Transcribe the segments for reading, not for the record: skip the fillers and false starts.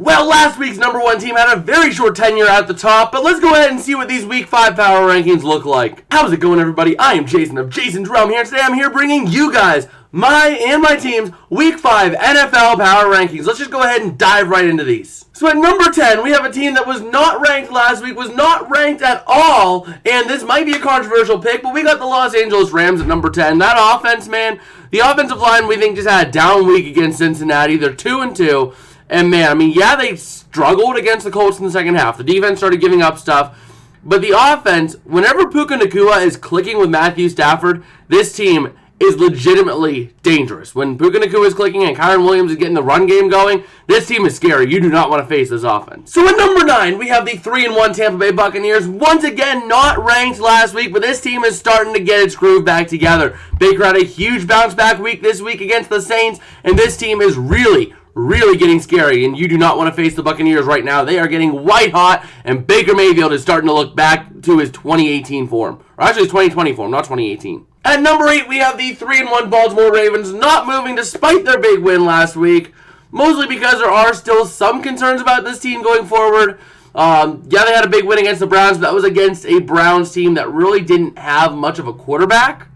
Well, last week's number one team had a very short tenure at the top, but let's go ahead and see what these week 5 power rankings look like. How's it going, everybody? I am Jason of Jason's Realm here, and today I'm here bringing you guys my team's week 5 NFL power rankings. Let's just go ahead and dive right into these. So at number 10, we have a team that was not ranked last week, was not ranked at all, and this might be a controversial pick, but we got the Los Angeles Rams at number 10. That offense, man, the offensive line we think just had a down week against Cincinnati. They're 2-2. And man, I mean, yeah, they struggled against the Colts in the second half. The defense started giving up stuff. But the offense, whenever Puka Nacua is clicking with Matthew Stafford, this team is legitimately dangerous. When Puka Nacua is clicking and Kyron Williams is getting the run game going, this team is scary. You do not want to face this offense. So at number 9, we have the 3-1 Tampa Bay Buccaneers. Once again, not ranked last week, but this team is starting to get its groove back together. Baker had a huge bounce back week this week against the Saints, and this team is really getting scary, and you do not want to face the Buccaneers right now. They are getting white hot, and Baker Mayfield is starting to look back to his 2018 form. Or actually his 2020 form, not 2018. At number 8, we have the 3-1 Baltimore Ravens, not moving despite their big win last week, mostly because there are still some concerns about this team going forward. Yeah, they had a big win against the Browns, but that was against a Browns team that really didn't have much of a quarterback.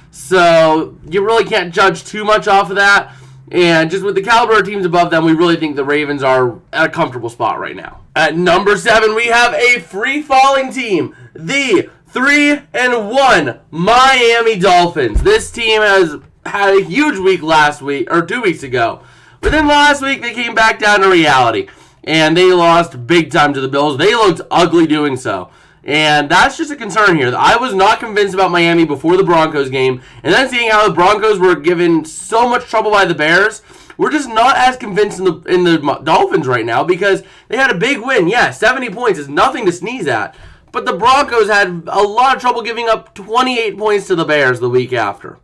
So you really can't judge too much off of that. And just with the caliber of teams above them, we really think the Ravens are at a comfortable spot right now. At number 7, we have a free-falling team, the 3-1 Miami Dolphins. This team has had a huge week last week, or 2 weeks ago. But then last week, they came back down to reality. And they lost big time to the Bills. They looked ugly doing so. And that's just a concern here. I was not convinced about Miami before the Broncos game. And then seeing how the Broncos were given so much trouble by the Bears, we're just not as convinced in the Dolphins right now because they had a big win. Yeah, 70 points is nothing to sneeze at. But the Broncos had a lot of trouble giving up 28 points to the Bears the week after.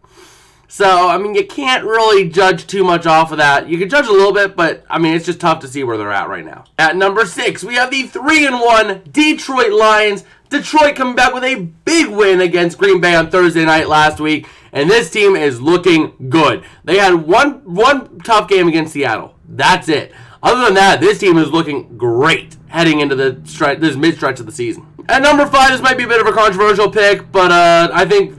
So, I mean, you can't really judge too much off of that. You can judge a little bit, but, I mean, it's just tough to see where they're at right now. At number 6, we have the 3-1 Detroit Lions. Detroit coming back with a big win against Green Bay on Thursday night last week, and this team is looking good. They had one tough game against Seattle. That's it. Other than that, this team is looking great heading into this mid-stretch of the season. At number 5, this might be a bit of a controversial pick, but I think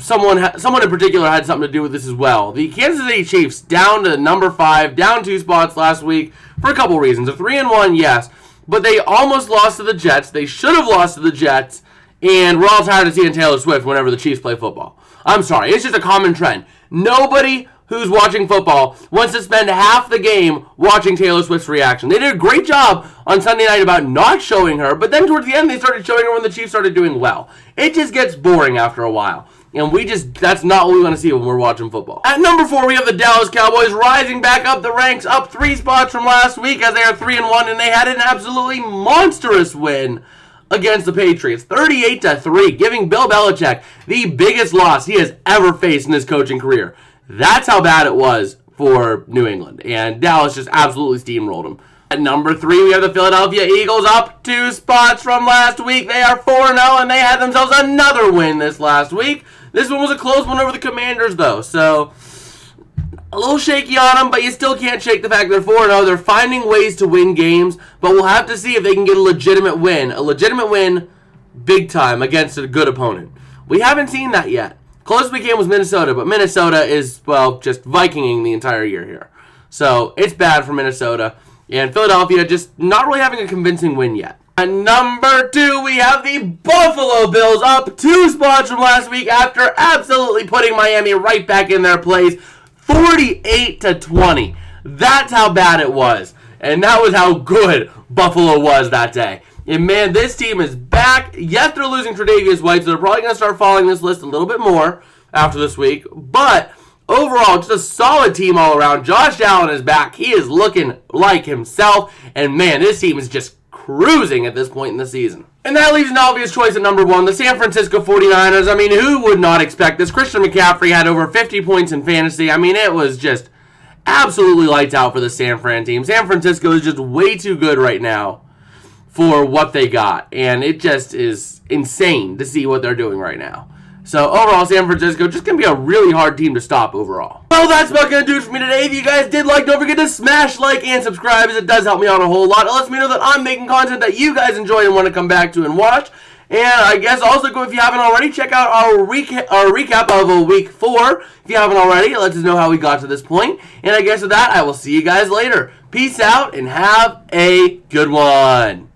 someone in particular had something to do with this as well. The Kansas City Chiefs down to number 5, down 2 spots last week for a couple reasons. A 3-1, yes, but they almost lost to the Jets. They should have lost to the Jets, and we're all tired of seeing Taylor Swift whenever the Chiefs play football. I'm sorry, it's just a common trend. Nobody who's watching football wants to spend half the game watching Taylor Swift's reaction. They did a great job on Sunday night about not showing her, but then towards the end they started showing her when the Chiefs started doing well. It just gets boring after a while. And that's not what we want to see when we're watching football. At number 4, we have the Dallas Cowboys rising back up the ranks, up 3 spots from last week as they are 3-1, and they had an absolutely monstrous win against the Patriots, 38-3, giving Bill Belichick the biggest loss he has ever faced in his coaching career. That's how bad it was for New England, and Dallas just absolutely steamrolled them. At number 3, we have the Philadelphia Eagles up 2 spots from last week. They are 4-0, and they had themselves another win this last week. This one was a close one over the Commanders, though, so a little shaky on them, but you still can't shake the fact they're 4-0. They're finding ways to win games, but we'll have to see if they can get a legitimate win big time against a good opponent. We haven't seen that yet. Closest we came was Minnesota, but Minnesota is, well, just Vikinging the entire year here. So it's bad for Minnesota. And Philadelphia just not really having a convincing win yet. At number 2, we have the Buffalo Bills up 2 spots from last week after absolutely putting Miami right back in their place. 48-20. That's how bad it was. And that was how good Buffalo was that day. And man, this team is back. Yes, they're losing Tre'Davious White, so they're probably going to start following this list a little bit more after this week. But overall, just a solid team all around. Josh Allen is back. He is looking like himself. And man, this team is just cruising at this point in the season. And that leaves an obvious choice at number 1, the San Francisco 49ers. I mean, who would not expect this? Christian McCaffrey had over 50 points in fantasy. I mean, it was just absolutely lights out for the San Fran team. San Francisco is just way too good right now for what they got. And it just is insane to see what they're doing right now. So overall, San Francisco just going to be a really hard team to stop overall. Well, that's about going to do it for me today. If you guys did like, don't forget to smash like and subscribe, as it does help me out a whole lot. It lets me know that I'm making content that you guys enjoy and want to come back to and watch. And I guess also go, if you haven't already, check out our recap of week 4. If you haven't already, it lets us know how we got to this point. And I guess with that, I will see you guys later. Peace out and have a good one.